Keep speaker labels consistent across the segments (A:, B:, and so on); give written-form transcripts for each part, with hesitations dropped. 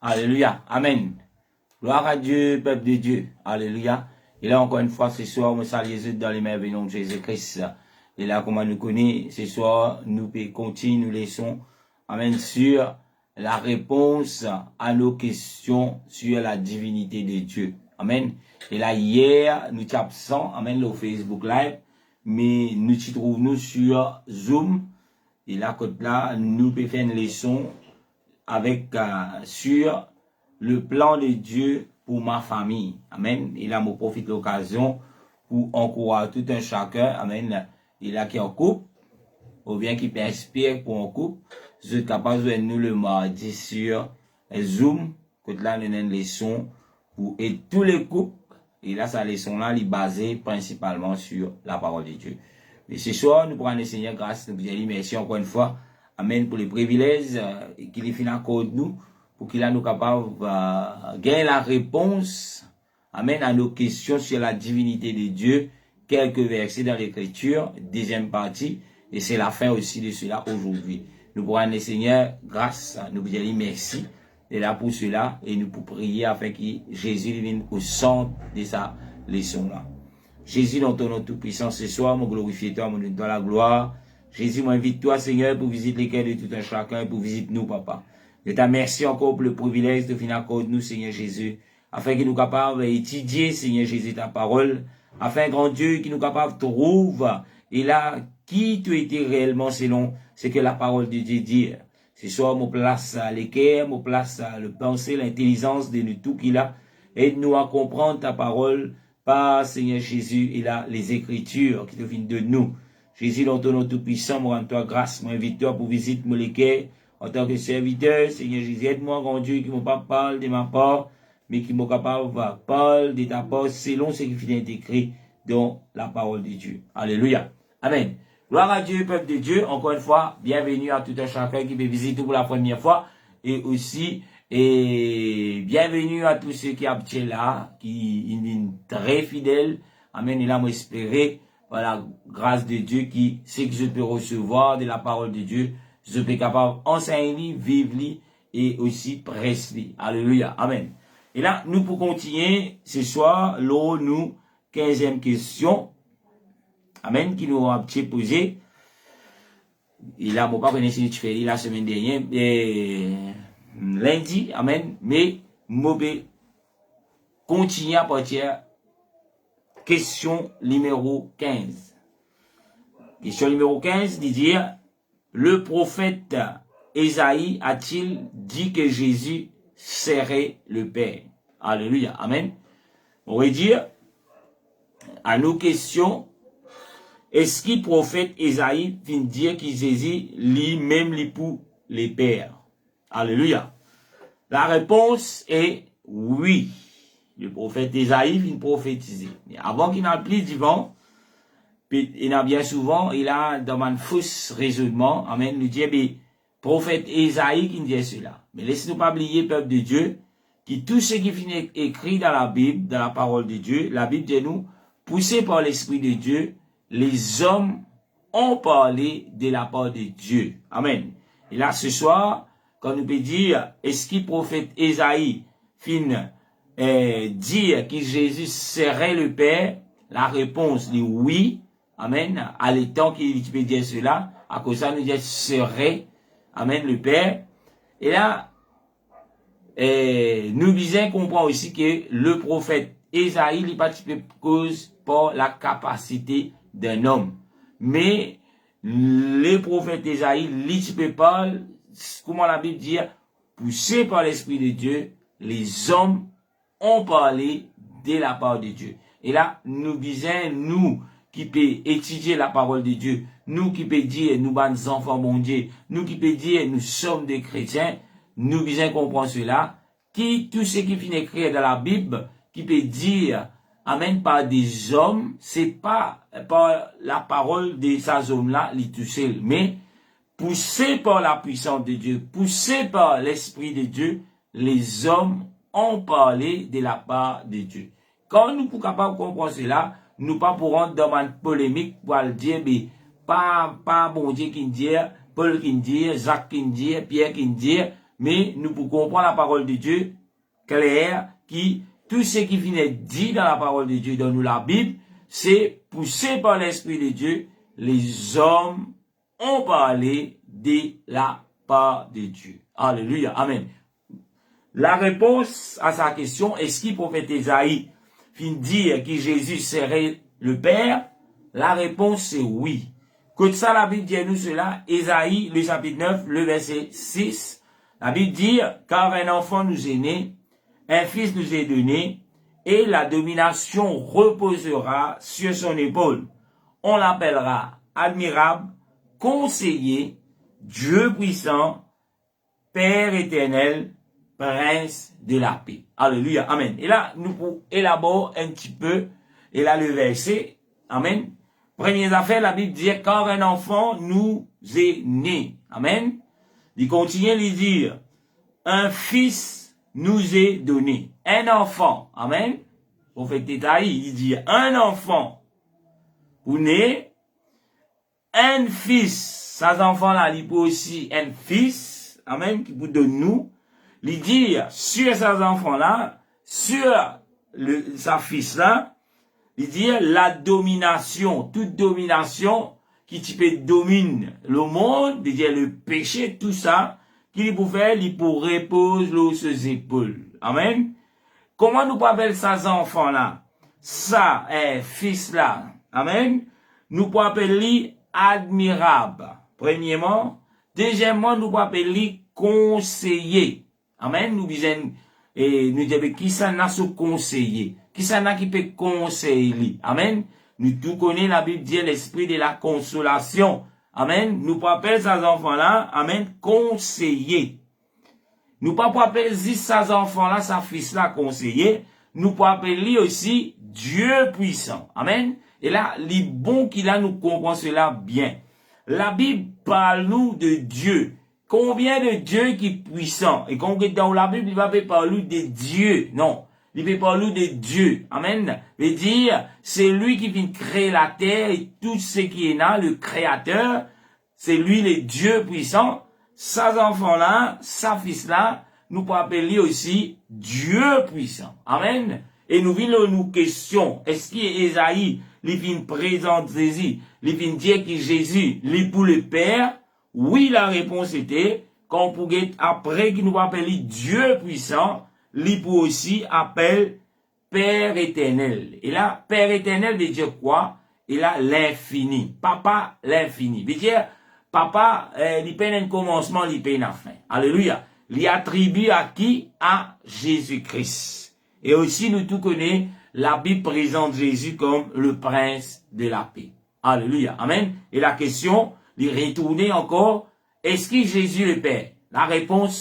A: Alléluia. Amen. Gloire à Dieu, peuple de Dieu. Alléluia. Et là, encore une fois, ce soir, on salue Jésus dans les merveilles de Jésus-Christ. Et là, comme on nous connaît, ce soir, nous continuons, nous laissons, amen, sur la réponse à nos questions sur la divinité de Dieu. Amen. Et là, hier, nous étions absents, amen, le Facebook Live, mais nous nous trouvons sur Zoom. Et là, côté là, nous pouvons faire une leçon avec, sur le plan de Dieu pour ma famille. Amen. Et là, je profite de l'occasion pour encourager tout un chacun. Amen. Et là, qui est en couple, ou bien qui peut inspirer pour un couple, vous êtes capable de nous le mardi sur Zoom. Côté là, nous avons une leçon pour et tous les couples. Et là, sa leçon là, elle est basée principalement sur la parole de Dieu. Mais ce soir, nous prenons le Seigneur grâce, nous vous disons merci encore une fois. Amen, pour les privilèges qu'il est fini à cause de nous, pour qu'il a nous capables de gagner la réponse, amen, à nos questions sur la divinité de Dieu. Quelques versets dans l'écriture, deuxième partie, et c'est la fin aussi de cela aujourd'hui. Nous prenons le Seigneur grâce, nous vous disons merci. Et là pour cela, et nous pour prier afin que Jésus vienne au centre de sa leçon là. Jésus, dans ton nom tout-puissant ce soir, mon glorifié toi, mon dans la gloire. Jésus, m'invite toi, Seigneur, pour visiter les cœurs de tout un chacun, pour visiter nous, Papa. Je te remercie encore pour le privilège de venir accorder nous, Seigneur Jésus, afin que nous capables d'étudier, Seigneur Jésus, ta parole, afin, grand Dieu, que nous capables de trouver, et là, qui tu étais réellement selon ce que la parole de Dieu dit. Ce soir, mon place à l'équerre, mon place à le penser, l'intelligence de nous tout qu'il a. Aide-nous à comprendre ta parole par Seigneur Jésus et là, les Écritures qui deviennent de nous. Jésus, dans ton nom tout-puissant, moi, rends-toi grâce, moi, invite-toi pour visiter mon l'équerre en tant que serviteur. Seigneur Jésus, aide-moi, grand Dieu, qui ne m'a pas parlé de ma part, mais qui m'a capable de parler de ta part selon ce qui vient écrit dans la parole de Dieu. Alléluia. Amen. Gloire à Dieu, peuple de Dieu. Encore une fois, bienvenue à tout un chacun qui peut visiter pour la première fois. Et aussi, bienvenue à tous ceux qui habitent là, qui sont très fidèles. Amen. Et là, moi, espérer, par la grâce de Dieu, qui, ce que je peux recevoir de la parole de Dieu, je peux capable d'enseigner, vivre, et aussi prêcher. Alléluia. Amen. Et là, nous pour continuer, ce soir, là, nous, 15e question. Amen, qui nous a posé. Il a, mon pas connaître si tu fais la semaine dernière, lundi, amen, mais, mauvais, continue à partir, question numéro 15. Question numéro 15, dit dire, le prophète Ésaïe a-t-il dit que Jésus serait le Père? Alléluia, amen. On va dire, à nos questions, est-ce que le prophète Ésaïe vient dire que Jésus lui-même pour les pères? Alléluia. La réponse est oui. Le prophète Ésaïe vient prophétiser. Mais avant qu'il n'ait plus divin, il a bien souvent, il a dans un faux raisonnement, amen, nous dit, mais prophète Ésaïe qui dit cela. Mais laissez-nous pas oublier, peuple de Dieu, que tout ce qui finit écrit dans la Bible, dans la parole de Dieu, la Bible dit nous, poussé par l'Esprit de Dieu, les hommes ont parlé de la part de Dieu. Amen. Et là, ce soir, quand nous peut dire, est-ce que le prophète Ésaïe fin dire que Jésus serait le Père? La réponse est oui. Amen. À l'étant qu'il peut dire cela, à cause de ça, nous dit serait. Amen, le Père. Et là, nous disons comprendre aussi que le prophète Ésaïe n'est pas cause par la capacité d'un homme. Mais le prophète Ésaïe, lui, parle, comment la Bible dit, poussé par l'Esprit de Dieu, les hommes ont parlé de la part de Dieu. Et là, nous disons, nous qui peut étudier la parole de Dieu, nous qui peut dire, nous sommes enfants bon Dieu, nous qui peut dire, nous sommes des chrétiens, nous disons comprendre cela, qui tout ce qui finit écrit dans la Bible, qui peut dire, amen, par des hommes, c'est pas par la parole de ces hommes-là, les tout seuls, mais poussé par la puissance de Dieu, poussé par l'Esprit de Dieu, les hommes ont parlé de la part de Dieu. Quand nous sommes capables de comprendre cela, nous pas pour rentrer dans une polémique pour le dire, mais pas bon Dieu qui dit, Paul qui dit, Jacques qui dit, Pierre qui dit, mais nous pouvons comprendre la parole de Dieu claire, qui, tout ce qui vient dit dans la parole de Dieu, dans nous la Bible, c'est poussé par l'Esprit de Dieu, les hommes ont parlé de la part de Dieu. Alléluia. Amen. La réponse à sa question, est-ce que le prophète Esaïe fin dire que Jésus serait le Père? La réponse c'est oui. Que ça la Bible dit nous cela, Esaïe, le chapitre 9, le verset 6, la Bible dit, car un enfant nous est né, un fils nous est donné, et la domination reposera sur son épaule. On l'appellera admirable, conseiller, Dieu puissant, Père éternel, Prince de la paix. Alléluia. Amen. Et là, nous pouvons élaborer un petit peu, et là, le verset. Amen. Première affaire, la Bible dit, car un enfant nous est né. Amen. Il continue à lui dire, un fils nous est donné. Un enfant. Amen. Au prophète Esaïe, il dit, un enfant vous né, un fils. Ces enfants-là, il peut aussi un fils. Amen. Qui vous donne nous. Il dit, sur ces enfants-là, sur sa fils-là, il dit, la domination, toute domination, qui domine le monde, il dit, le péché, tout ça, qu'il peut faire, il peut reposer ses épaules. Amen. Comment nous appelons ces enfants-là? Ça, fils-là. Amen. Nous pouvons appeler admirable. Premièrement. Deuxièmement, nous pouvons appeler conseiller. Amen. Nous disons, qui ça n'a ce conseiller? Qui ça n'a qui peut conseiller? Amen. Nous tout connaissons la Bible dit l'esprit de la consolation. Amen. Nous pouvons appeler ces enfants-là, amen, conseiller. Nous pouvons appeler ces enfants-là, sa fils-là, conseiller. Nous pouvons appeler aussi Dieu puissant. Amen. Et là, les bons qui là nous comprennent cela bien. La Bible parle nous de Dieu. Combien de Dieu qui est puissant? Et quand dans la Bible, il va pas parler de Dieu. Non. Il veut parler de Dieu. Amen. Il veut dire, c'est lui qui vient créer la terre et tout ce qui est là, le créateur. C'est lui le Dieu puissant. Ces enfants-là, sa fils-là, nous pouvons appeler aussi Dieu puissant. Amen. Et nous venons nous question, est-ce qu'Esaïe, il vient présenter Jésus, il vient dire que Jésus, il pour le Père? Oui, la réponse était, qu'on pourrait, après qu'il nous appelle Dieu puissant, il peut aussi appeler Père éternel. Et là, Père éternel veut dire quoi? Et là, l'infini. Papa, l'infini. Veut dire, papa, il peine un commencement, il peine une fin. Alléluia. Il attribue à qui? À Jésus-Christ. Et aussi, nous tous connaissons, la Bible présente Jésus comme le prince de la paix. Alléluia. Amen. Et la question, il retourner encore, est-ce que Jésus est le Père? La réponse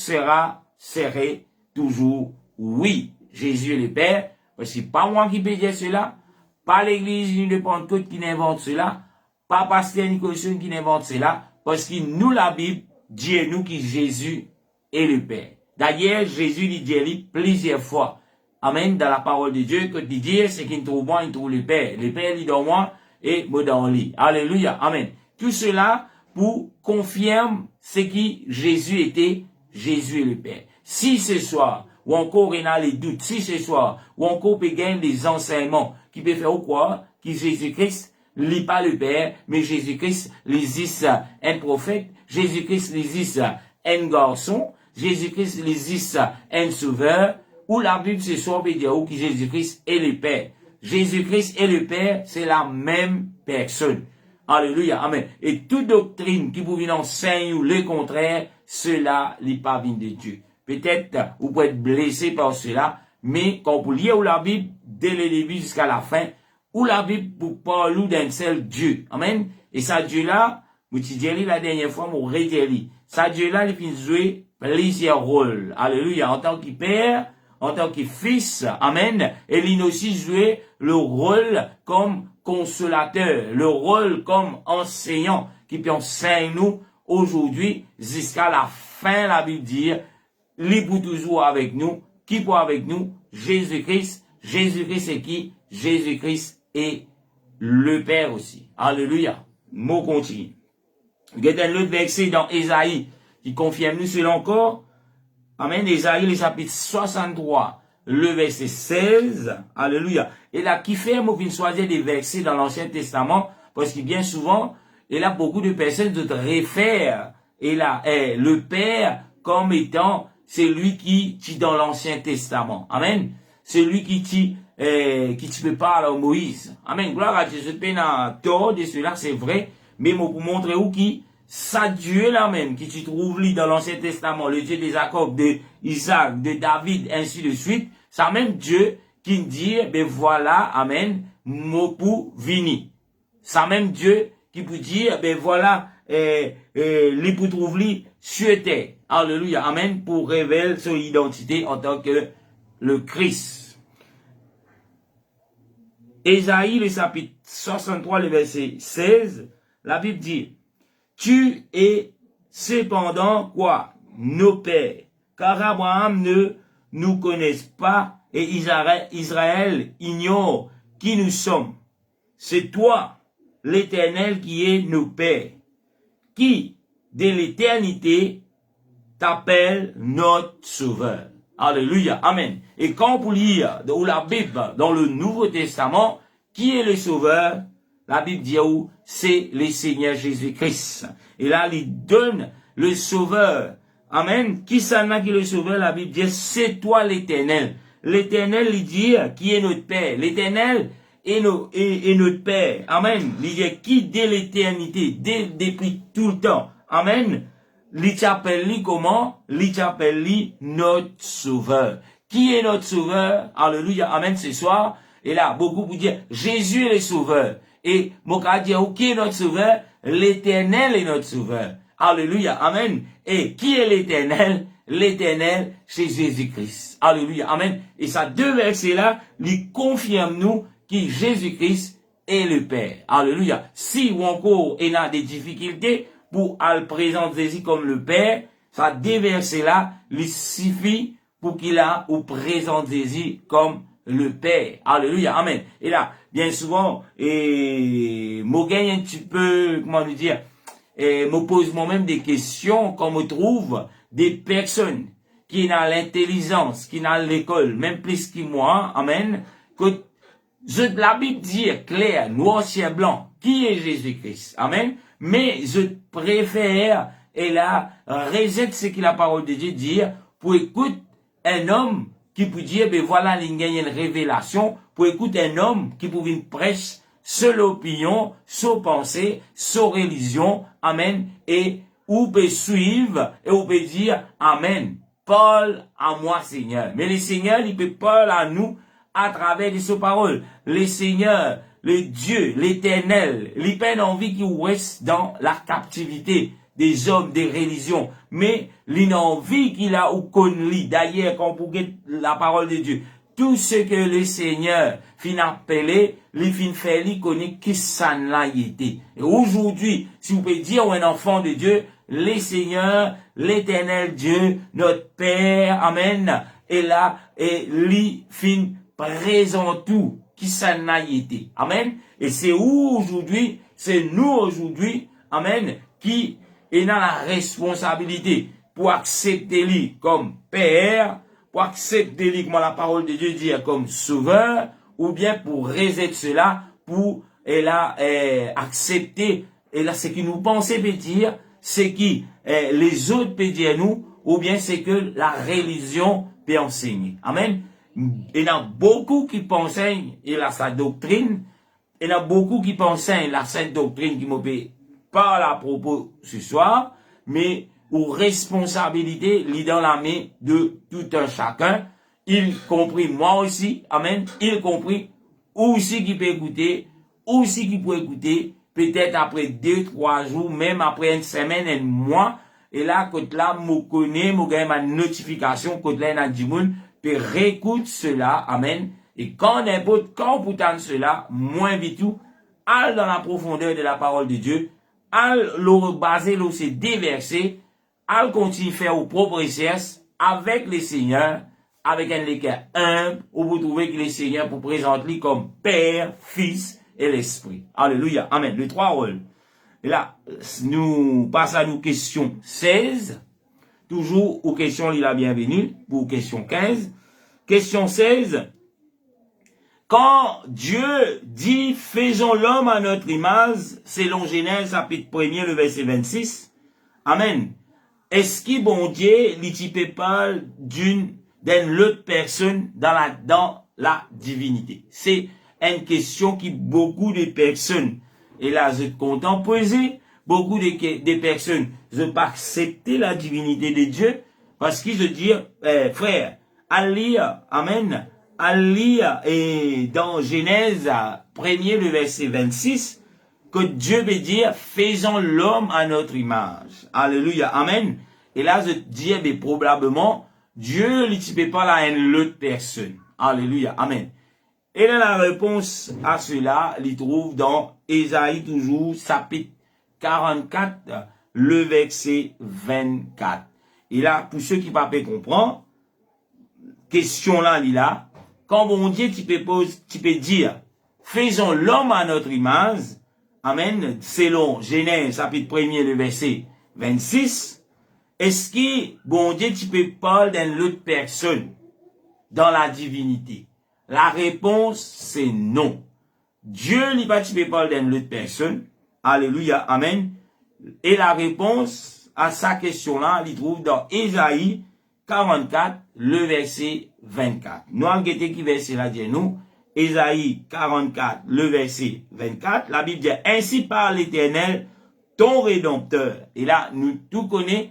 A: serait toujours oui. Jésus est le Père, parce que c'est pas moi qui peux dire cela, pas l'église ni le Pentecôte qui n'invente cela, pas pasteur Nicholson qui n'invente cela, parce que nous, la Bible, dit à nous que Jésus est le Père. D'ailleurs, Jésus dit plusieurs fois, amen, dans la parole de Dieu, que il dit, c'est qu'il trouve moi, il trouve le Père. Le Père dit dans moi, et moi dans lui. Alléluia, amen. Tout cela pour confirmer ce qui Jésus était, Jésus est le Père. Si ce soir, ou encore il y a les doutes, si ce soir, ou encore peut gagner des enseignements qui peut faire quoi, que Jésus-Christ n'est pas le Père, mais Jésus-Christ existe un prophète, Jésus-Christ existe un garçon, Jésus-Christ existe un sauveur, ou la Bible ce soir peut dire que Jésus-Christ est le Père. Jésus-Christ et le Père, c'est la même personne. Alléluia, amen. Et toute doctrine qui vous vient enseigner le contraire, cela n'est pas venu de Dieu. Peut-être, vous pouvez être blessé par cela, mais quand vous lisez la Bible, dès le début jusqu'à la fin, ou la Bible vous parle d'un seul Dieu. Amen. Et ça Dieu-là, vous dites la dernière fois, vous redis. Ça Dieu-là, il peut jouer plusieurs rôles. Alléluia. En tant que Père, en tant que Fils. Amen. Et il aussi jouer le rôle comme consolateur, le rôle comme enseignant, qui peut enseigner nous aujourd'hui jusqu'à la fin, la Bible dit, il pour toujours avec nous, qui pour avec nous? Jésus-Christ. Jésus-Christ c'est qui? Jésus-Christ est le Père aussi. Alléluia. Mot continue. Il y a un autre verset dans Ésaïe qui confirme nous cela encore. Amen. Ésaïe, le chapitre 63, le verset 16. Alléluia. Et là, qui fait, moi, qui choisir des versets dans l'Ancien Testament, parce que bien souvent, et là, beaucoup de personnes te réfèrent, et là, le Père comme étant celui qui dans l'Ancien Testament. Amen. Celui qui te parle à Moïse. Amen. Gloire à Dieu. Je te dans tort de cela, c'est vrai. Mais pour montrer où qui, ça Dieu là même, qui tu trouves dans l'Ancien Testament, le Dieu des Jacob, de Isaac, de David, ainsi de suite, ça même Dieu qui dit, ben voilà, amen, mot pour vini. Ça même Dieu qui peut dire, ben voilà, les pour trouver sur terre. Alléluia, amen, pour révéler son identité en tant que le Christ. Ésaïe, le chapitre 63, le verset 16, la Bible dit, tu es cependant quoi? Nos pères. Car Abraham ne nous connaît pas et Israël ignore qui nous sommes. C'est toi, l'Éternel, qui est nos pères, qui, de l'éternité, t'appelle notre Sauveur. Alléluia, amen. Et quand vous lire dans la Bible, dans le Nouveau Testament, qui est le Sauveur? La Bible dit où c'est le Seigneur Jésus-Christ. Et là, il donne le Sauveur. Amen. Qui s'en a qui est le Sauveur? La Bible dit c'est toi l'Éternel. L'Éternel, il dit qui est notre Père. L'Éternel est notre Père. Amen. Il dit qui dès l'éternité, depuis tout le temps. Amen. Il t'appelle comment? Il t'appelle notre Sauveur. Qui est notre Sauveur? Alléluia. Amen. Ce soir. Et là, beaucoup vous dire Jésus est le Sauveur. Et mon cas dit, qui est notre Sauveur? L'Éternel est notre Sauveur. Alléluia, amen. Et qui est l'Éternel? L'Éternel, c'est Jésus-Christ. Alléluia, amen. Et ça deux versets-là, lui confirment nous que Jésus-Christ est le Père. Alléluia. Si ou encore il a des difficultés pour le présenter Jésus comme le Père, ça deux versets-là, lui suffit pour qu'il a ou présente Jésus comme le Père. Alléluia, amen. Et là, bien souvent, moi gagne un petit peu, comment nous dire, me pose moi-même des questions quand me trouve des personnes qui n'ont l'intelligence, qui n'ont l'école, même plus que moi, amen, que la Bible dit clair, noir sur blanc, qui est Jésus-Christ, amen, mais je préfère, et là, rejeter ce que la parole de Dieu dit, pour écouter un homme qui peut dire, ben voilà, il y a une révélation, pour écouter un homme qui peut une prêche, seule opinion, sans pensée, sans religion, amen, et ou peut suivre, et ou peut dire, amen, parle à moi, Seigneur. Mais le Seigneur, il peut parler à nous à travers de ses paroles. Le Seigneur, le Dieu, l'Éternel, il n'a pas envie qu'il reste dans la captivité des hommes, des religions, mais l'envie qu'il a ou connu. D'ailleurs, quand vous regardez la parole de Dieu, tout ce que le Seigneur fin appelé, il fin fait, il connaît qui ça l'a été. Et aujourd'hui, si vous pouvez dire un enfant de Dieu, le Seigneur, l'Éternel Dieu, notre Père, amen, et là, et lui fin présent tout, qui ça l'a été. Amen. Et c'est où aujourd'hui, c'est nous aujourd'hui, amen, qui est dans la responsabilité pour accepter lui comme Père, pour accepter lui, comme la parole de Dieu dit, comme Sauveur, ou bien pour rejeter cela, pour, et là, accepter, et là, ce qui nous pensons peut dire, c'est qui, les autres peut dire nous, ou bien c'est que la religion peut enseigner. Amen. Il y en a beaucoup qui pensent, il a sa doctrine, il y en a beaucoup qui pensent, la sainte doctrine qui me parle à propos ce soir, mais aux responsabilités, lit dans la main de tout un chacun, il compris moi aussi, amen, il compris aussi qui peut écouter, aussi qui peut écouter, peut-être après 2-3 jours, même après une semaine, un mois, et là, quand là, je connais, je gagne ma notification, quand là, il y a du monde, peut réécouter cela, amen, et quand n'importe, quand vous entendez cela, moins vite tout, allez dans la profondeur de la parole de Dieu, allez le baser, le se déverser, allez continuer à faire vos propres recherches avec le Seigneur, avec un cœur humble, où vous trouvez que le Seigneur vous présente lui comme Père, Fils et l'Esprit. Alléluia. Amen. Les 3 rôles. Et là, nous passons à nos questions 16. toujours aux questions la bienvenue, pour question 15. Question 16. Quand Dieu dit, faisons l'homme à notre image, selon Genèse, chapitre 1er, le verset 26. Amen. Est-ce que bon Dieu, il parle d'une autre personne dans la divinité? C'est une question qui beaucoup de personnes, et là, je content poser, beaucoup de personnes, je pas accepter la divinité de Dieu, parce qu'ils se disent, frère, à lire, amen, à lire, et dans Genèse, premier, le verset 26, que Dieu veut dire, faisons l'homme à notre image. Alléluia, amen. Et là, je dis, mais probablement, Dieu ne peut pas là une autre personne. Alléluia, amen. Et là, la réponse à cela, il trouve dans Ésaïe toujours, chapitre 44, le verset 24. Et là, pour ceux qui ne peuvent pas comprendre, question là, il là, quand bon Dieu, tu peux dire, faisons l'homme à notre image, amen, selon Genèse, chapitre 1er, le verset 26, est-ce que, bon Dieu, tu peux parler d'une autre personne dans la divinité? La réponse, c'est non. Dieu n'est pas tu peux parler d'une autre personne. Alléluia, amen. Et la réponse à sa question-là, il trouve dans Ésaïe 44, le verset 24. Nous allons regarder qui verset là dit nous. Ésaïe 44, le verset 24. La Bible dit, ainsi parle l'Éternel, ton Rédempteur. Et là, nous tout connaissons,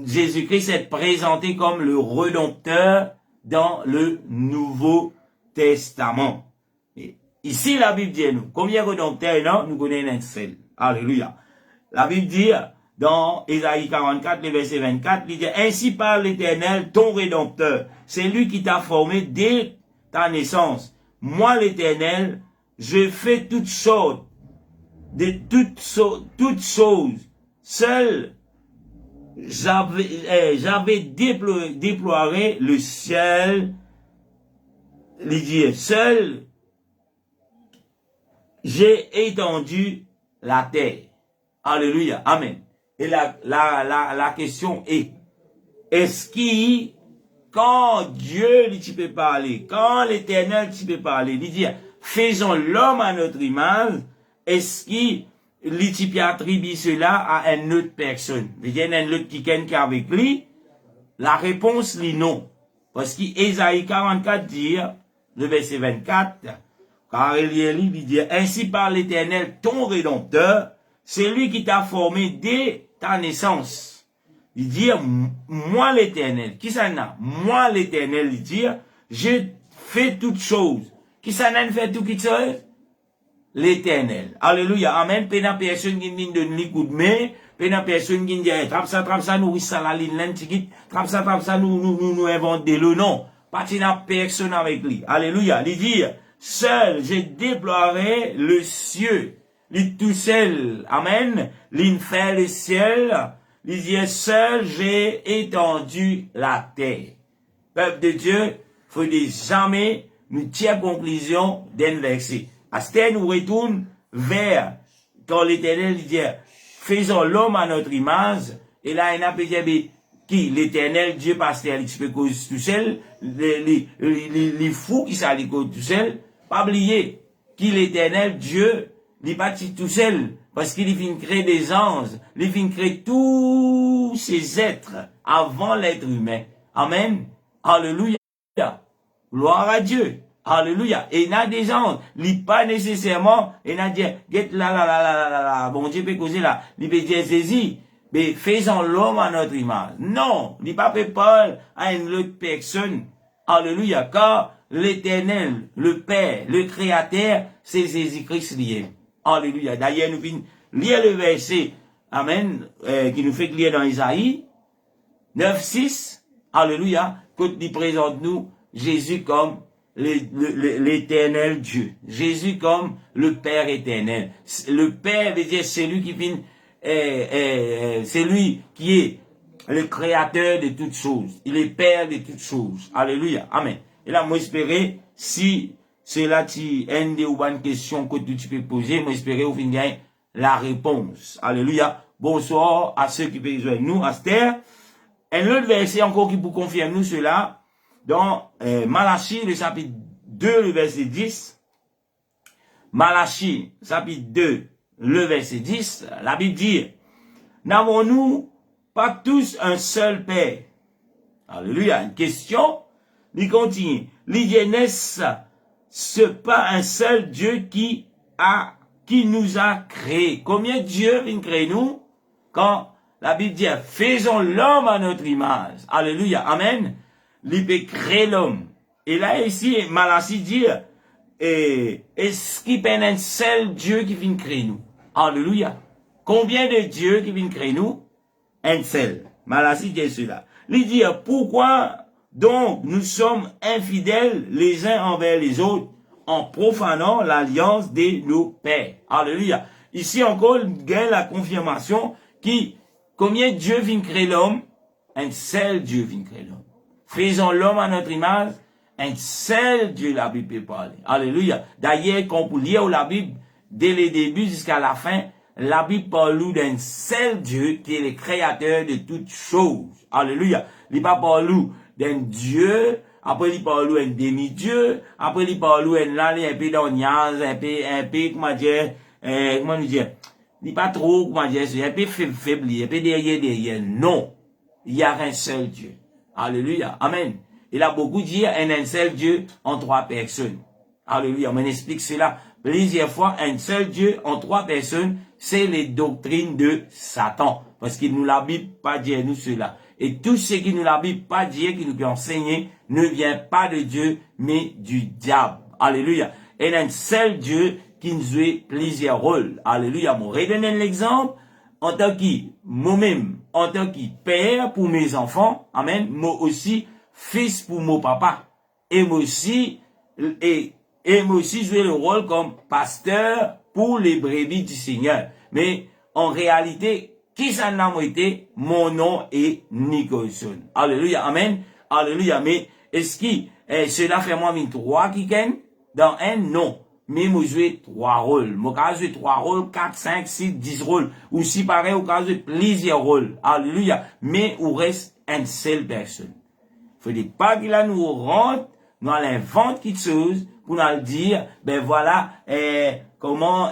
A: Jésus-Christ est présenté comme le Rédempteur dans le Nouveau Testament. Et ici, la Bible dit nous, combien de Rédempteurs non, nous connaissons un seul. Alléluia. La Bible dit, dans Ésaïe 44, le verset 24, il dit, ainsi parle l'Éternel, ton Rédempteur. C'est lui qui t'a formé dès ta naissance. Moi, l'Éternel, je fais toutes sortes, toutes choses. Seul, j'avais déployé le ciel, il dit, seul, j'ai étendu la terre. Alléluia. Amen. Et la question est-ce qu'il, quand Dieu lui peut parler, quand l'Éternel tu peut parler, il dit, faisons l'homme à notre image, est-ce qu'il tu peut attribuer cela à une autre personne? Il y a un autre qui est avec lui? La réponse est non. Parce qu'Ésaïe 44 dit, le verset 24, car il dit, ainsi parle l'Éternel, ton Rédempteur, c'est lui qui t'a formé dès ta naissance. Il dit, moi l'Éternel, qui ça n'a? Moi l'Éternel, il dit, je fais toutes choses. Qui ça n'a fait tout qui chose? L'Éternel. Alléluia. Amen. Pena personne qui dit de nous coup de main. Pena personne qui dit, trappe ça, nous, oui, ça, la ligne, trappe ça, nous, invente le nom. Pas de personne avec lui. Alléluia. Il dit, seul, je déploierai le ciel. Il tout seul. Amen. Il fait le ciel. Il dit, seul, j'ai étendu la terre. Peuple de Dieu, faut jamais nous tirer conclusion d'un verset. À ce temps, nous retourne vers, quand l'Éternel dit, faisons l'homme à notre image, et là, il n'a pas dit, qui, l'Éternel, Dieu, pasteur, il peut causer tout seul, les fous qui s'allient tout seul, pas oublier, qui l'Éternel, Dieu, il pas tout seul, parce qu'il vient créer des anges, il vient créer tous ces êtres avant l'être humain. Amen. Alléluia. Gloire à Dieu. Alléluia. Et il y a des anges, il pas nécessairement, il y a dit, get là, bon Dieu peut causer là, il peut dire, saisi, mais faisons l'homme à notre image. Non, il pas fait parler à une autre personne. Alléluia. Car l'Éternel, le Père, le Créateur, c'est Jésus-Christ lié. Alléluia. D'ailleurs, nous finissons lire le verset, amen, qui nous fait lire dans Isaïe 9:6. Alléluia. Quand il présente nous Jésus comme l'éternel Dieu. Jésus comme le Père éternel. Le Père veut dire c'est lui qui vient, c'est lui qui est le créateur de toutes choses. Il est Père de toutes choses. Alléluia. Amen. Et là, moi, j'espérais, si c'est là, tu as une bonne question que tu peux poser, moi, j'espérais, au final, la réponse. Alléluia. Bonsoir à ceux qui peuvent jouer nous, Astère. Un autre verset encore qui pour confirmer nous cela, dans Malachie, le chapitre 2, le verset 10. Malachie, chapitre 2, le verset 10, la Bible dit, n'avons-nous pas tous un seul Père? Alléluia, une question, il continue, n'est-ce pas un seul Dieu qui nous a créés? Combien de Dieu vient créer nous? Quand la Bible dit, faisons l'homme à notre image. Alléluia, amen. Il peut créer l'homme. Et là, ici, Malachie dit, est-ce qu'il y a un seul Dieu qui vient créer nous? Alléluia. Combien de dieux qui viennent créer nous? Un seul. Malachie dit cela. Il dit, pourquoi donc nous sommes infidèles les uns envers les autres en profanant l'alliance de nos pères? Alléluia. Ici encore, il gagne la confirmation qui, combien Dieu vient créer l'homme? Un seul Dieu vient créer l'homme. Faisons l'homme à notre image. Un seul Dieu, la Bible peut parler. Alléluia. D'ailleurs, quand on lire la Bible, dès le début jusqu'à la fin, la Bible parle d'un seul Dieu qui est le créateur de toutes choses. Alléluia. Il pas parle d'un Dieu, après il parle d'un demi-dieu, après il parle un peu d'ognaz, un peu, comment dire, il pas trop, comment dire, un peu faible, un peu derrière. Non. Il y a un seul Dieu. Alléluia. Amen. Il a beaucoup dit un seul Dieu en trois personnes. Alléluia. On explique cela plusieurs fois. Un seul Dieu en trois personnes, c'est les doctrines de Satan. Parce qu'il nous l'a Bible pas dire nous cela. Et tout ce qui nous l'a Bible pas dire, qui nous peut enseigner, ne vient pas de Dieu, mais du diable. Alléluia. Et un seul Dieu qui nous joue plusieurs rôles. Alléluia. Moi, redonne l'exemple. En tant que, moi-même, en tant que père pour mes enfants. Amen. Moi aussi, fils pour mon papa. Et moi aussi jouer le rôle comme pasteur pour les brebis du Seigneur. Mais en réalité, qui ça n'a été? Mon nom est Nicholson. Alléluia, amen. Alléluia. Mais est-ce que cela fait moi 3 qui gagnent? Dans un, non. Mais moi jouer 3 rôles. Moi jouer 3 rôles, 4, 5, 6, 10 rôles. Ou si pareil, ou jouer plusieurs rôles. Alléluia. Mais ou reste une seule personne. Faut pas qu'il a nous rentre, nous invente quelque chose pour nous dire, ben voilà, comment,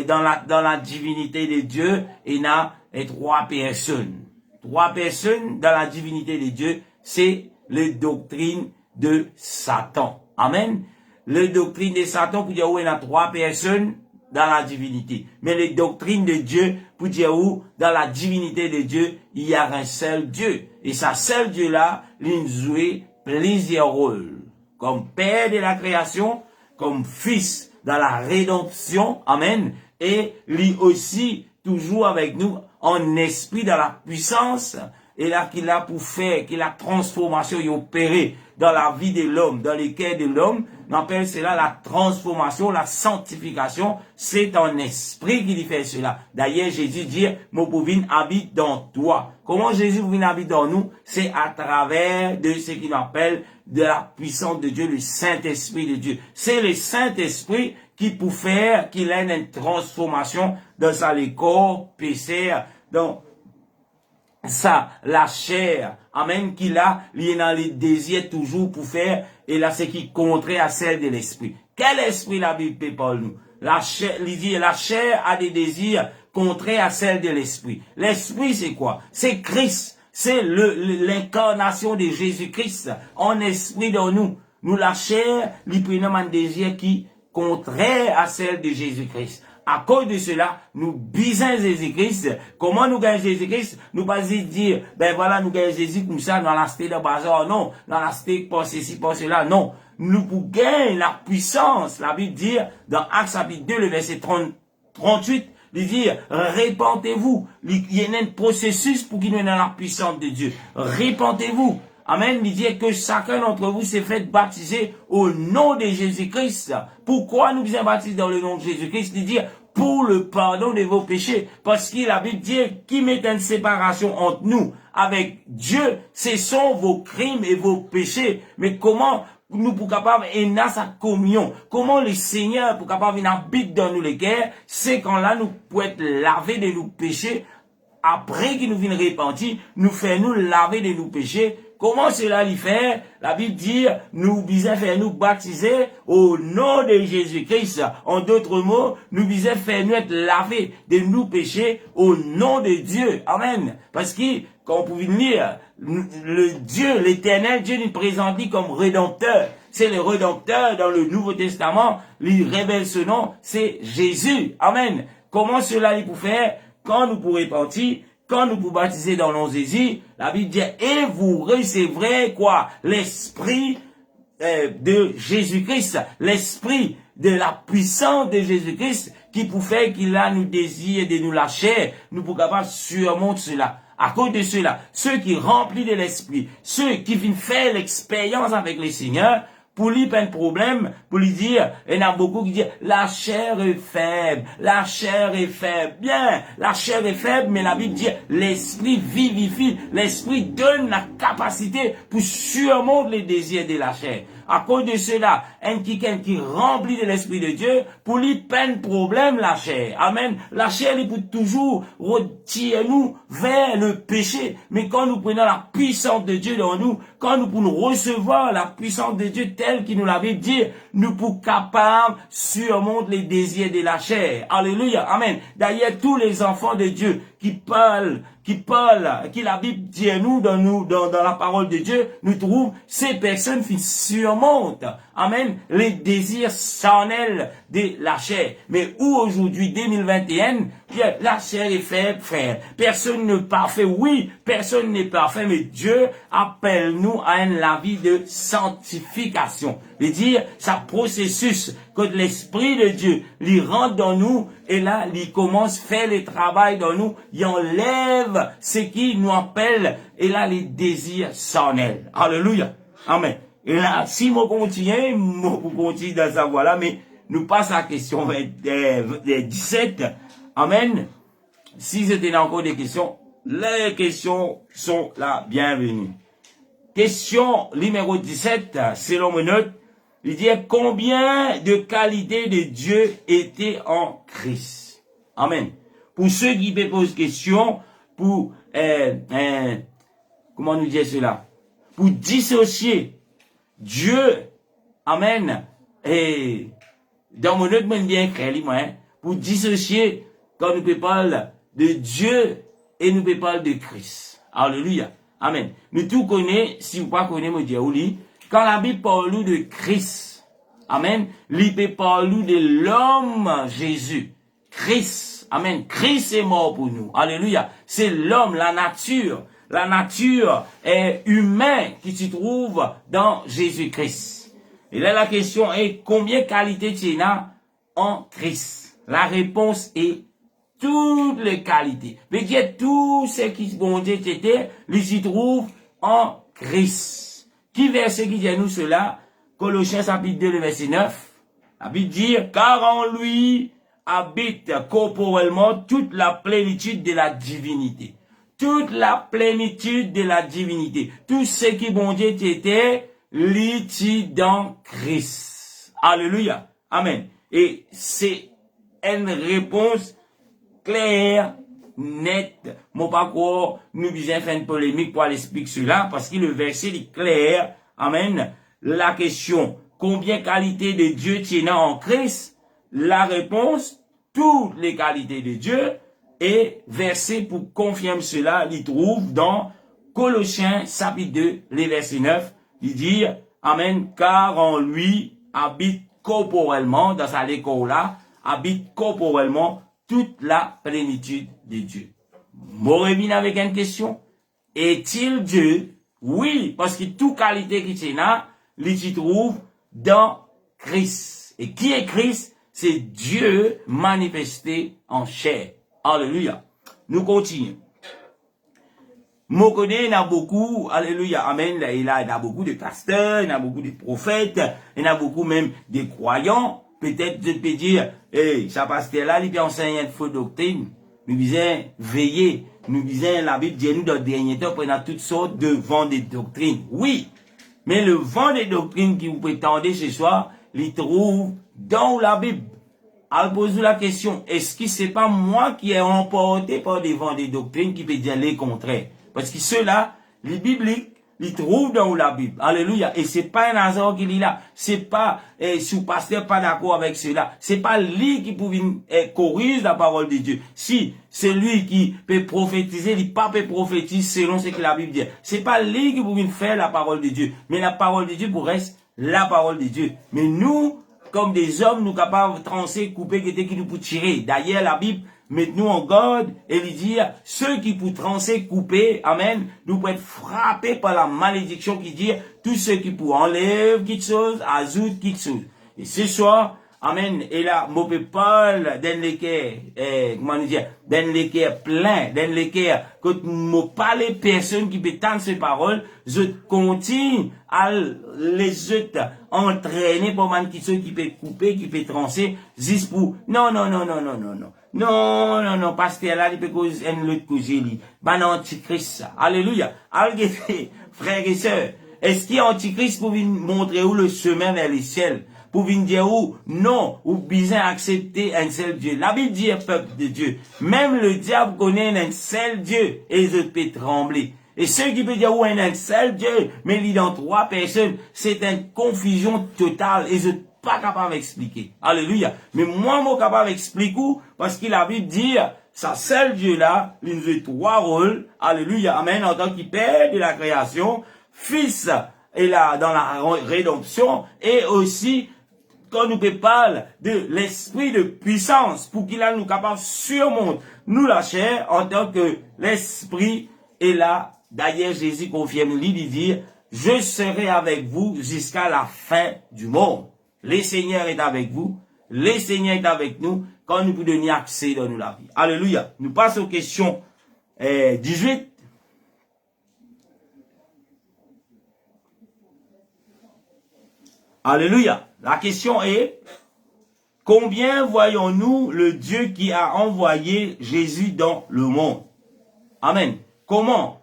A: dans la divinité de Dieu, il y a 3 personnes. 3 personnes dans la divinité de Dieu, c'est les doctrines de Satan. Amen. Les doctrines de Satan, pour dire où il y a 3 personnes dans la divinité. Mais les doctrines de Dieu, pour dire où, dans la divinité de Dieu, il y a un seul Dieu. Et ce seul Dieu-là, il joue plusieurs rôles. Comme Père de la création, comme Fils dans la rédemption. Amen. Et lui aussi, toujours avec nous, en esprit dans la puissance. Et là, qu'il a pour faire, que la transformation est opérée dans la vie de l'homme, dans le cœur de l'homme. On appelle cela la transformation, la sanctification. C'est en esprit qu'il fait cela. D'ailleurs, Jésus dit, mon pauvre habite dans toi. Comment Jésus habite dans nous? C'est à travers de ce qu'il appelle de la puissance de Dieu, le Saint-Esprit de Dieu. C'est le Saint-Esprit qui peut faire qu'il ait une transformation dans sa corps pécheur, dans ça, la chair, amen, qu'il a, il est dans les désirs toujours pour faire, et là, c'est qui contraire à celle de l'esprit. Quel esprit la Bible parle nous? La chair, il dit, la chair a des désirs contraires à celle de l'esprit. L'esprit, c'est quoi? C'est Christ. C'est l'incarnation de Jésus-Christ en esprit dans nous. Nous, la chair, lui prenons un désir qui contraire à celle de Jésus-Christ. À cause de cela, nous bisons Jésus-Christ. Comment nous gagnons Jésus-Christ? Nous pas dire, ben voilà, nous gagnons Jésus comme ça, dans la cité de bazar, non. Dans la cité, pour ceci, pour cela, non. Nous pour gagner la puissance, la Bible dit, dans Actes chapitre 2, le verset 38, il dit, répentez-vous. Il y a un processus pour qu'il y ait la puissance de Dieu. Répentez-vous. Amen. Il dit que chacun d'entre vous s'est fait baptiser au nom de Jésus-Christ. Pourquoi nous sommes baptisés dans le nom de Jésus-Christ? Il dit pour le pardon de vos péchés. Parce que la Bible dit qu'il met une séparation entre nous avec Dieu. Ce sont vos crimes et vos péchés. Mais comment nous pour capable avoir sa communion? Comment le Seigneur pour capable habiter dans nous les cœurs? C'est quand là nous pouvons être lavés de nos péchés après qu'il nous vienne repentir, nous fait nous laver de nos péchés. Comment cela lui fait? La Bible dit, nous bisons faire nous baptiser au nom de Jésus-Christ. En d'autres mots, nous bisons faire nous être lavés de nos péchés au nom de Dieu. Amen. Parce que, quand on pouvait lire, le Dieu, l'éternel Dieu nous présente comme rédempteur. C'est le rédempteur dans le Nouveau Testament. Il révèle ce nom, c'est Jésus. Amen. Comment cela lui pour faire? Quand nous pourrons repentir, quand nous vous baptiser dans le nom de Jésus, la Bible dit, et vous recevrez quoi? L'esprit de Jésus-Christ, l'esprit de la puissance de Jésus-Christ, qui pour faire qu'il a nous désir de nous lâcher, nous pour capable surmonter cela. À cause de cela, ceux qui remplissent de l'esprit, ceux qui viennent faire l'expérience avec le Seigneur, pour lui, pas de problème, pour lui dire, il y en a beaucoup qui disent, la chair est faible, la chair est faible. Bien, la chair est faible, mais la Bible dit, l'esprit vivifie, l'esprit donne la capacité pour surmonter les désirs de la chair. À cause de cela, quelqu'un qui remplit de l'esprit de Dieu, pour lui, pas de problème, la chair. Amen. La chair, il peut toujours retirer nous vers le péché. Mais quand nous prenons la puissance de Dieu dans nous, quand nous pouvons recevoir la puissance de Dieu telle qu'il nous l'avait dit, nous pouvons capables surmonter les désirs de la chair. Alléluia. Amen. D'ailleurs, tous les enfants de Dieu qui la Bible dit à nous, dans la parole de Dieu, nous trouvons ces personnes qui surmontent, amen, les désirs charnels de la chair. Mais où aujourd'hui, 2021, la chair est faible, frère. Personne n'est parfait. Oui, personne n'est parfait, mais Dieu appelle nous à la vie de sanctification. C'est-à-dire, ça processus que l'Esprit de Dieu lui rentre dans nous, et là, il commence à faire le travail dans nous, il enlève ce qui nous appelle, et là, les désirs charnels. Alléluia. Amen. Et là, si je continue dans sa voie-là, mais nous passons à la question 17. Amen. Si c'était encore des questions, les questions sont la bienvenue. Question numéro 17, selon mes notes, il dit combien de qualités de Dieu étaient en Christ. Amen. Pour ceux qui me posent question, pour, comment nous dire cela? Pour dissocier Dieu, amen, et dans mon autre monde bien clair, pour dissocier quand nous parlons de Dieu et nous parlons de Christ. Alléluia. Amen. Nous tout connaissons, si vous ne connaissez pas, Dieu, quand la Bible parle de Christ, amen, l'Bible parle de l'homme Jésus. Christ, amen, Christ est mort pour nous. Alléluia. C'est l'homme, la nature. La nature est humaine qui se trouve dans Jésus-Christ. Et là, la question est, combien de qualités tu as en Christ? La réponse est toutes les qualités. Mais dire tout ce qui bon Dieu était, il s'y trouve en Christ. Qui verset qui dit nous cela? Colossiens chapitre 2, le verset 9. La Bible dit, car en lui habite corporellement toute la plénitude de la divinité. Toute la plénitude de la divinité. Tout ce qui bon Dieu était, l'était dans Christ. Alléluia. Amen. Et c'est une réponse claire, nette. Mon parcours, nous besoin faire une polémique pour aller expliquer cela, parce que le verset est clair. Amen. La question, combien de qualités de Dieu tient en Christ? La réponse, toutes les qualités de Dieu. Et verset pour confirmer cela, il trouve dans Colossiens chapitre 2, les versets 9, il dit, amen, car en lui habite corporellement, dans sa école là, habite corporellement toute la plénitude de Dieu. M'aurait avec une question, est-il Dieu? Oui, parce que toute qualité qui est là, il s'y trouve dans Christ. Et qui est Christ? C'est Dieu manifesté en chair. Alléluia. Nous continuons. Mon connaît, il y en a beaucoup, alléluia, amen, il y a beaucoup de pasteurs, il y a beaucoup de prophètes, il y en a beaucoup même de croyants. Peut-être, je peux dire, hey, ça pasteur-là, il peut enseigner une fausse doctrine. Nous disons, veiller. Nous disons, la Bible dit, nous, dans le dernier temps, prenons toutes sortes de vents de doctrines. Oui. Mais le vent de doctrine qui vous prétendez ce soir, il trouve dans la Bible. elle pose la question, est-ce que c'est pas moi qui ai emporté par devant des doctrines qui peut dire les contraires? Parce que ceux-là, les bibliques, ils trouvent dans la Bible. Alléluia. Et c'est pas un hasard qu'il est là. C'est pas, si le pasteur pas d'accord avec cela. C'est pas lui qui peut corriger la parole de Dieu. Si c'est lui qui peut prophétiser, il pas peut prophétiser selon ce que la Bible dit. C'est pas lui qui peut faire la parole de Dieu. Mais la parole de Dieu pour reste la parole de Dieu. Mais nous, comme des hommes, nous capables de trancher, couper, qui nous peut tirer. D'ailleurs, la Bible, met-nous en garde et lui dire, ceux qui pour trancher, couper, amen, nous pouvons être frappés par la malédiction qui dit, tous ceux qui pour enlèver quelque chose, ajoute quelque chose. Et ce soir, amen, et là, moi, je parle d'un l'équerre, comment dire, d'un l'équerre plein, d'un l'équerre, que moi parle personne qui peut tendre ces paroles, je continue à les autres entraîner pour man qui peut couper, qui peut trancher, juste pour, non, pasteur là, il peut causer un autre cause, ben, antichrist, ça. Alléluia. Alléluia. Frères et sœurs, est-ce qu'il y a antichrist pour vous montrer où le chemin vers les ciels? Pour venir dire où, non, ou bien accepter un seul Dieu. La Bible dit, peuple de Dieu, même le diable connaît un seul Dieu, et ils peuvent trembler. Et ceux qui peuvent dire, ouais, un seul Dieu, mais il est dans trois personnes, c'est une confusion totale, et ils sont pas capables d'expliquer. Alléluia. Mais moi, je suis capable d'expliquer, parce qu'il a vu dire, ça seul Dieu là, il nous a trois rôles, alléluia, amen, en tant qu'il père de la création, fils, et là, dans la rédemption, et aussi, quand nous parle de l'esprit de puissance, pour qu'il a nous capable de surmonter nous la chair, en tant que l'esprit est là. D'ailleurs, Jésus confirme, lui, dit dire, je serai avec vous jusqu'à la fin du monde. Le Seigneur est avec vous, le Seigneur est avec nous, quand nous pouvons donner accès dans nous la vie. Alléluia. Nous passons aux questions 18. Alléluia. La question est, combien voyons-nous le Dieu qui a envoyé Jésus dans le monde? Amen. Comment?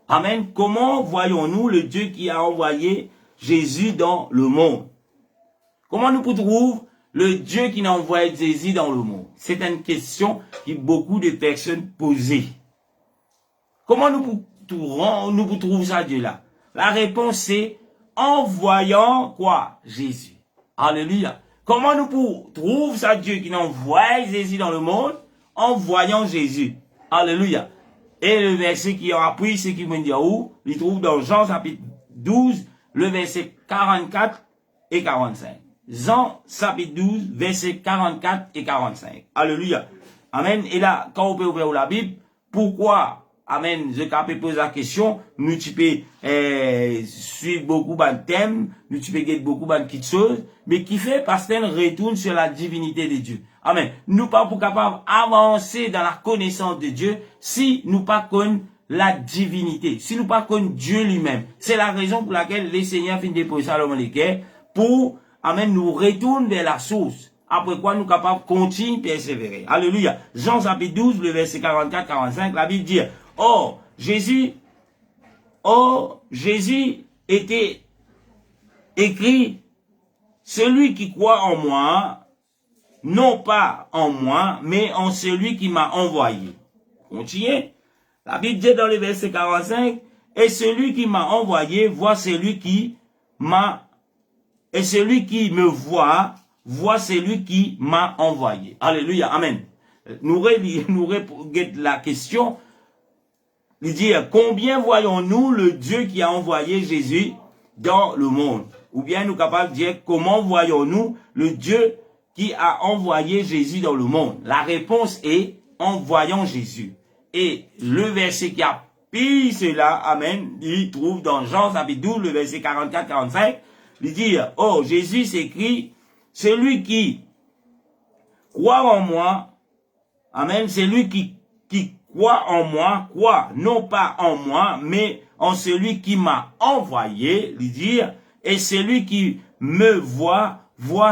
A: Amen. Comment voyons-nous le Dieu qui a envoyé Jésus dans le monde? Comment nous trouver le Dieu qui a envoyé Jésus dans le monde? C'est une question que beaucoup de personnes posent. Comment nous trouvons ça Dieu là? La réponse est en voyant quoi? Jésus. Alléluia. Comment nous trouver ça Dieu qui envoie Jésus dans le monde? En voyant Jésus. Alléluia. Et le verset qui en appuie, c'est qui me dit où? Il trouve dans Jean chapitre 12, le verset 44 et 45. Jean chapitre 12, verset 44 et 45. Alléluia. Amen. Et là, quand on peut ouvrir la Bible, pourquoi? Amen. Je peux poser la question. Nous, tu peux suivre beaucoup de thèmes. Nous, tu peux guetter beaucoup de choses. Mais qui fait parce qu'on retourne sur la divinité de Dieu. Amen. Nous pas pour capable avancer dans la connaissance de Dieu si nous pas connaissons la divinité. Si nous pas connaissons Dieu lui-même. C'est la raison pour laquelle les seigneurs finissent de poser Salomon l'équerre pour, amen, nous retourner vers la source. Après quoi, nous capables de continuer, persévérer. Alléluia. Jean chapitre 12, le verset 44-45, la Bible dit, Or, Jésus était écrit, celui qui croit en moi, non pas en moi, mais en celui qui m'a envoyé. Continuez. La Bible dit dans le verset 45, et celui qui m'a envoyé voit celui qui m'a, et celui qui me voit celui qui m'a envoyé. Alléluia. Amen. Nous regardons la question. Il dit, combien voyons-nous le Dieu qui a envoyé Jésus dans le monde? Ou bien nous capables de dire, comment voyons-nous le Dieu qui a envoyé Jésus dans le monde? La réponse est, en voyant Jésus. Et le verset qui appuie cela, amen, il trouve dans Jean chapitre 12, le verset 44-45, il dit, oh, Jésus s'écrit, celui qui croit en moi, amen, celui qui croit en moi, croit non pas en moi, mais en celui qui m'a envoyé, lui dire, et celui qui me voit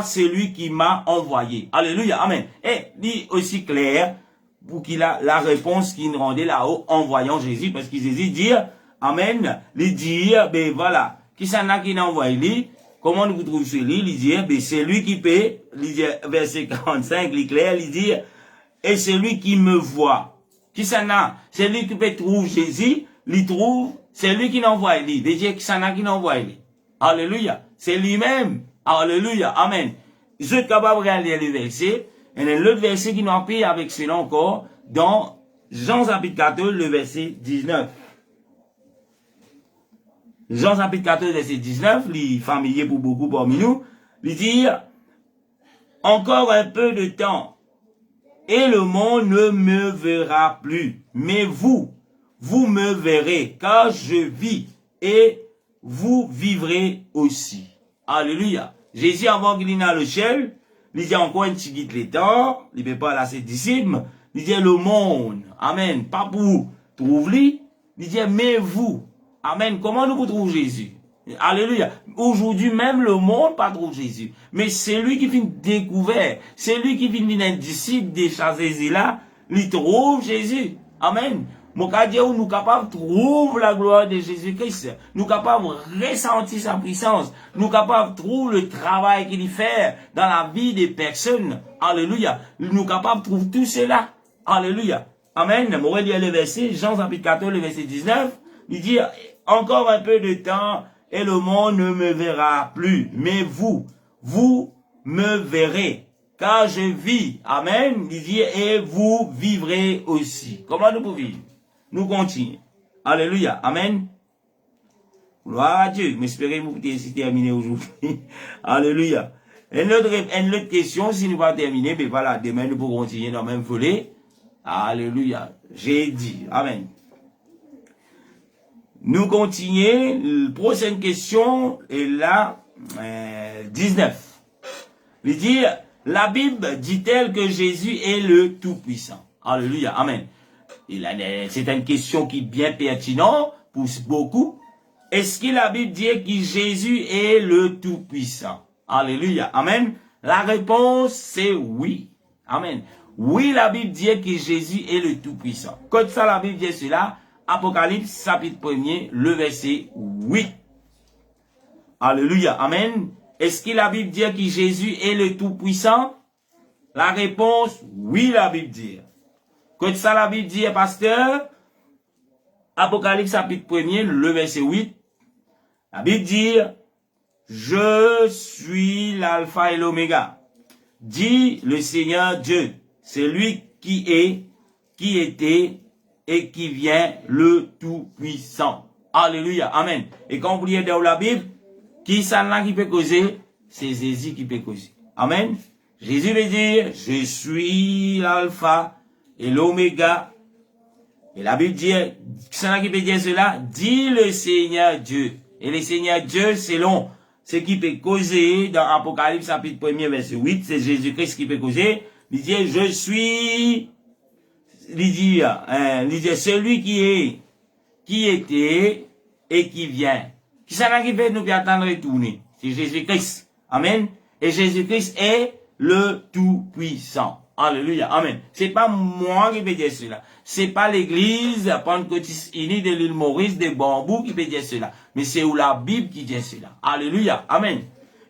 A: celui qui m'a envoyé. Alléluia, amen. Et dit aussi clair, pour qu'il a la réponse qu'il rendait là-haut en voyant Jésus, parce que Jésus dit, amen, lui dire, ben voilà, qui s'en a qui n'a envoyé lui, Comment nous trouvons celui? Il dit, ben, c'est lui qui paie, il dit, verset 45, il est clair, il dit, et c'est lui qui me voit. Qui ça n'a? C'est lui qui peut trouver Jésus, il trouve, c'est lui qui l'envoie, il dit, qui ça n'a qui l'envoie, il. Alléluia. C'est lui-même. Alléluia. Amen. Je suis capable de regarder le verset, et l'autre verset qui nous appelle avec cela encore, dans Jean chapitre 14, le verset 19. Jean chapitre 14, verset 19, il est familier pour beaucoup parmi nous, il dit, encore un peu de temps, et le monde ne me verra plus. Mais vous me verrez, car je vis, et vous vivrez aussi. Alléluia. Jésus, avant qu'il ait le ciel, il dit encore un petit guide l'état, il ne peut pas lasser ses disciples, il dit le monde, amen, pas pour trouver, il dit mais vous, amen, comment nous trouvons Jésus? Alléluia. Aujourd'hui, même le monde pas trouve Jésus. Mais c'est lui qui vient découvert, c'est lui qui vient d'un disciple de Jésus là, il trouve Jésus. Amen. Mon cas dit nous capables de trouver la gloire de Jésus-Christ. Nous capables de ressentir sa puissance. Nous capables de trouver le travail qu'il fait dans la vie des personnes. Alléluia. Nous capables de trouver tout cela. Alléluia. Amen. Moi, je lis le verset, Jean chapitre 14, le verset 19. Il dit, encore un peu de temps et le monde ne me verra plus. Mais vous me verrez. Car je vis. Amen. Il dit, et vous vivrez aussi. Comment nous pouvons vivre? Nous continuons. Alléluia. Amen. Gloire à Dieu. M'espérez vous pouvez terminer aujourd'hui. Alléluia. Une autre question, si nous pas terminer, mais voilà, demain nous pourrons continuer dans le même volet. Alléluia. J'ai dit. Amen. Nous continuons. La prochaine question est là, 19. Il dit, la Bible dit-elle que Jésus est le Tout-Puissant? Alléluia. Amen. C'est une question qui est bien pertinente pour beaucoup. Est-ce que la Bible dit que Jésus est le Tout-Puissant? Alléluia. Amen. La réponse, c'est oui. Amen. Oui, la Bible dit que Jésus est le Tout-Puissant. Quand ça, la Bible dit cela, Apocalypse, chapitre 1er, le verset 8. Alléluia. Amen. Est-ce que la Bible dit que Jésus est le Tout-Puissant? La réponse, oui, la Bible dit. Quand ça, la Bible dit, pasteur, Apocalypse, chapitre 1er, le verset 8, la Bible dit, je suis l'alpha et l'oméga. Dit le Seigneur Dieu, c'est lui qui est, qui était et qui vient, le Tout-Puissant. Alléluia. Amen. Et quand vous lisez dans la Bible, qui ça là qui peut causer? C'est Jésus qui peut causer. Amen. Jésus veut dire, je suis l'alpha et l'oméga. Et la Bible dit, qui ça là qui peut dire cela? Dit le Seigneur Dieu. Et le Seigneur Dieu, selon ce qui peut causer dans Apocalypse chapitre 1er verset 8, c'est Jésus-Christ qui peut causer. Il dit, je suis, il dit, celui qui est, qui était et qui vient. Qui ça là qui peut nous attendre retourner? C'est Jésus-Christ. Amen. Et Jésus-Christ est le Tout-Puissant. Alléluia. Amen. C'est pas moi qui peux dire cela. C'est pas l'église pentecôtiste unie de l'île Maurice de Bambou qui peut dire cela. Mais c'est où la Bible qui dit cela. Alléluia. Amen.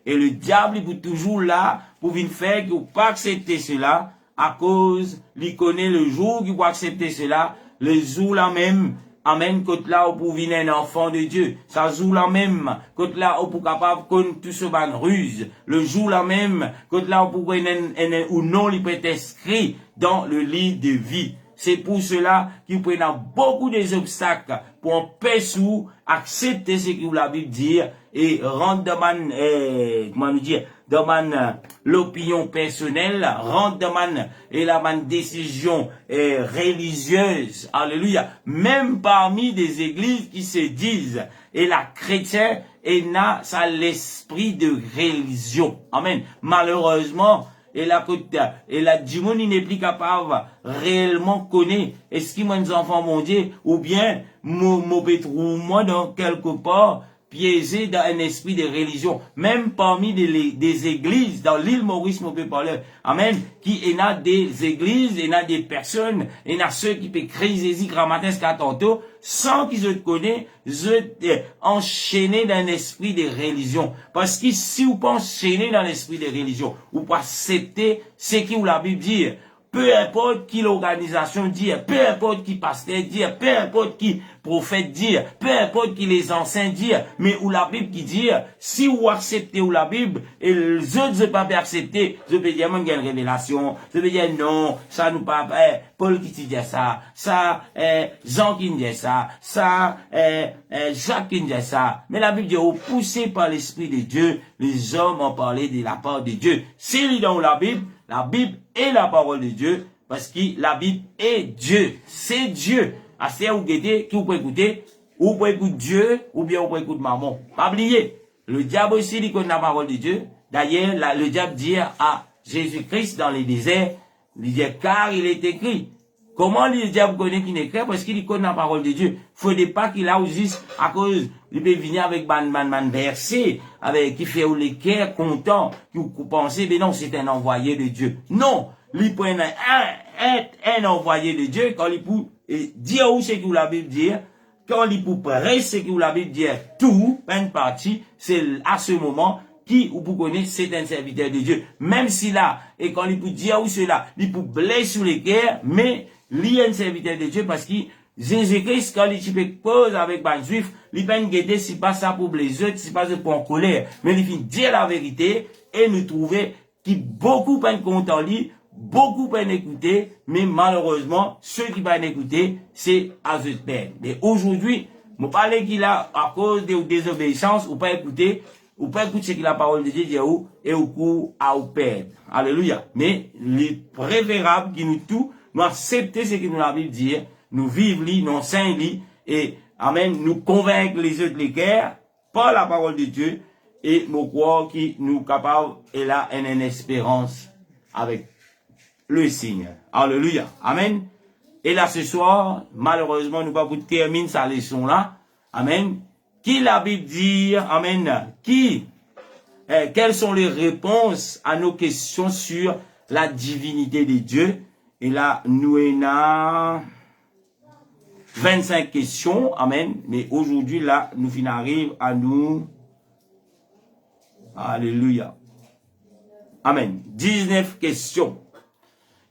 A: Et le diable, il est toujours là pour venir faire qu'il ne pas accepter cela à cause, il connaît le jour qu'il va accepter cela, le jour là même. Amen, quand là, on peut venir un enfant de Dieu. Ça joue là même, quand là, on peut capable de tout ce ban ruse. Le jour là même, quand là, on peut ou non, il peut être inscrit dans le livre de vie. C'est pour cela qu'il peut y avoir beaucoup d'obstacles pour empêcher ou accepter ce que la Bible dit et rendre comment nous dire, demande l'opinion personnelle, rendre demande et la décision religieuse. Alléluia. Même parmi des églises qui se disent et la chrétien et n'a ça l'esprit de religion. Amen. Malheureusement, et la dimon n'est plus capable réellement connaître est-ce que mes enfants mon Dieu ou bien moi dans quelque part piégé dans un esprit de religion. Même parmi des églises, dans l'île Maurice, on peut parler. Amen. Qui y a des églises, il y a des personnes, il y a ceux qui peuvent criser grammatin jusqu'à tantôt, sans qu'ils se connaissent, enchaînés dans un esprit de religion. Parce que si vous pensez enchaîner dans l'esprit de religion, vous pouvez accepter ce que la Bible dit. Peu importe qui l'organisation dit, peu importe qui pasteur dit, peu importe qui prophète dit, peu importe qui les anciens disent, mais où la Bible qui dit, si vous acceptez où la Bible, et les autres ne peuvent pas accepter, je peux dire, moi, il y a une révélation, je peux dire, non, ça nous pas, Paul qui dit ça, Jean qui dit ça, Jacques qui dit ça, mais la Bible dit, poussé par l'Esprit de Dieu, les hommes ont parlé de la part de Dieu. C'est dans la Bible est la parole de Dieu, parce que la Bible est Dieu. C'est Dieu. À ce vous guettez, qui vous pouvez écouter, ou pouvez écouter Dieu, ou bien vous pouvez écouter maman. Pas oublier. Le diable aussi, il connaît la parole de Dieu. D'ailleurs, le diable dit à Jésus-Christ dans les déserts, il dit, car il est écrit. Comment le diable connaît qu'il est écrit? Parce qu'il connaît la parole de Dieu. Faudrait pas qu'il a juste à cause, il peut venir avec man verset, avec, qui fait les cœurs content, qui vous pensez, mais non, c'est un envoyé de Dieu. Non! Il prend un envoyé de Dieu, quand il peut dire où c'est que la Bible dit, quand il peut prêcher ce que la Bible dit, tout, une partie, c'est à ce moment, qui, ou vous connaissez, c'est un serviteur de Dieu. Même si là, et quand il peut dire où cela, il peut blesser sur les cœurs, mais, il est un serviteur de Dieu parce que Jésus-Christ, quand il pose avec les Juifs, il peut guetter, c'est pas ça pour blesser, c'est pas ça pour en colère, mais il finit dire la vérité et nous trouver qui beaucoup peuvent content lui, beaucoup peuvent écouter, mais malheureusement, ceux qui peuvent écouter, c'est à eux de perdre. Mais aujourd'hui, je parle qu'il a, à cause de désobéissance, ou pas écouter ce que la parole de Dieu dit et au coup à ou perdre. Alléluia. Mais, il est préférable qu'il nous tout, nous accepter ce que nous la Bible dit, nous vivre li, nous saint li, et, amen, nous convaincre les autres les cœurs par la parole de Dieu, et nous croire qu'il nous capable, et là, une espérance avec le Seigneur. Alléluia. Amen. Et là, ce soir, malheureusement, nous pas pour terminer sa leçon là. Amen. Qui la Bible dit, amen, quelles sont les réponses à nos questions sur la divinité de Dieu? Et là, nous avons 25 questions, amen. Mais aujourd'hui, là, nous arrivons à nous. Alléluia. Amen. 19 questions.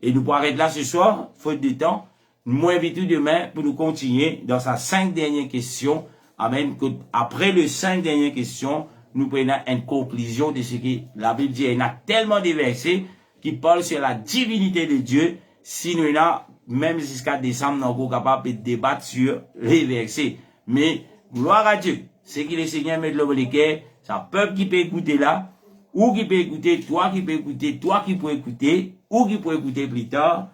A: Et nous pourrons arrêter là ce soir, faute de temps. Nous invitons demain pour nous continuer dans sa 5 dernières questions. Amen. Après les 5 dernières questions, nous prenons une conclusion de ce que la Bible dit. Il y a tellement de versets qui parlent sur la divinité de Dieu. Si nous avons, même jusqu'à décembre, nous sommes capables de débattre sur les versets. Mais, gloire à Dieu. C'est que le Seigneur met de l'homme les cœurs. C'est un peuple qui peut écouter là. Ou qui peut écouter, toi qui peux écouter, toi qui peux écouter, ou qui peut écouter plus tard.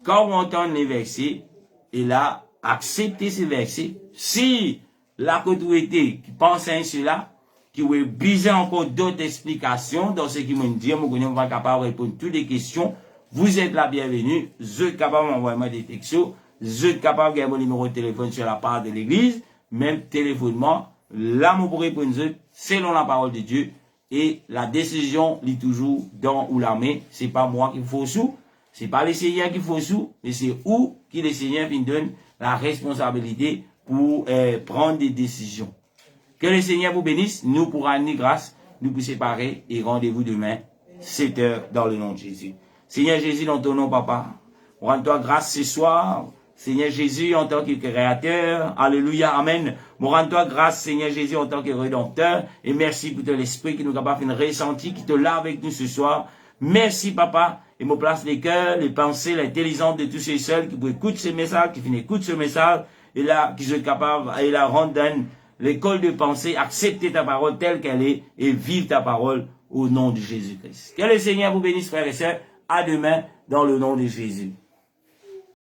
A: Quand on entend les versets, et là, accepter ces versets. Si la autorité qui pense à cela, qui veut biser encore d'autres explications dans ce qu'ils m'ont dit, nous ne pas capable de répondre toutes les questions. Vous êtes la bienvenue. Vous êtes capable d'envoyer des textos. Vous êtes capable de gagner mon numéro de téléphone sur la part de l'église. Même téléphonement. Là, vous pourrez répondre selon la parole de Dieu. Et la décision lit toujours dans ou la main. C'est pas moi qui faut sous. C'est pas le Seigneur qui faut sous. Mais c'est où qui le Seigneur qui donne la responsabilité pour prendre des décisions. Que le Seigneur vous bénisse. Nous pourrons rendre grâce. Nous vous séparer. Et rendez-vous demain, 7 heures, dans le nom de Jésus. Seigneur Jésus, dans ton nom, papa, on rend-toi grâce ce soir. Seigneur Jésus, en tant que créateur. Alléluia, amen. On rend-toi grâce, Seigneur Jésus, en tant que rédempteur. Et merci pour ton esprit qui nous a capable de faire une ressentie, qui te l'a avec nous ce soir. Merci, papa. Et me place les cœurs, les pensées, l'intelligence de tous ceux seuls qui écoutent ce message, qui écoutent ce message. Et là, qui sont capables, et là, rendre l'école de pensée, accepter ta parole telle qu'elle est, et vivre ta parole au nom de Jésus-Christ. Que le Seigneur vous bénisse, frères et sœurs. À demain, dans le nom de Jésus.